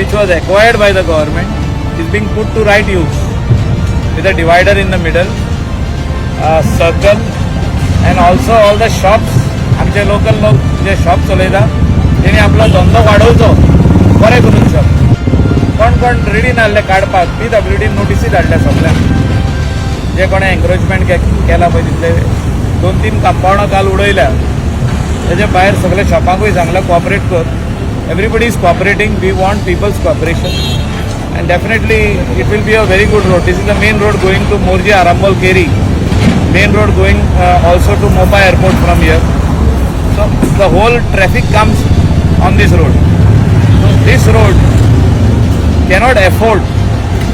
which was acquired by the government is being put to right use with a divider in the middle, a circle, and also all the shops. आमचे local लोक जे shop चलयता तेणी आपलो धंदो वाडोवचो बरें करून shop कोण ready नासले काडपाक PWD नोटीसी धाडल्या सगळ्यांक जे कोणें एन्करेजमेंट केला पळय तितले 2-3 कंपाउंडां काल उडयल्या तेजे भायर सगळे शॉपांकूय सांगला कॉपरेट कर. Everybody is cooperating. We want people's cooperation and definitely it will be a very good road. This is the main road going to Morji, Arambol, Keri. Main road going also to Mopa airport from here. So the whole traffic comes on this road. So this road cannot afford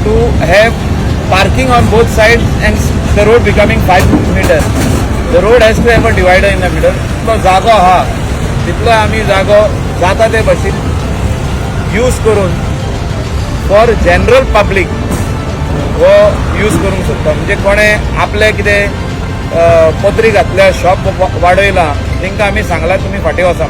to have parking on both sides and the road becoming 5 meters. The road has to have a divider in the middle. So जागो हा तितलो आमी जागो जाता ते भशेन use करून for general public वो यूज करूंक सोदता. म्हणजे कोणें आपले कितें पत्री घातल्या शॉप वाडयलां तांकां आमी सांगलां तुमी फाटीं वचा.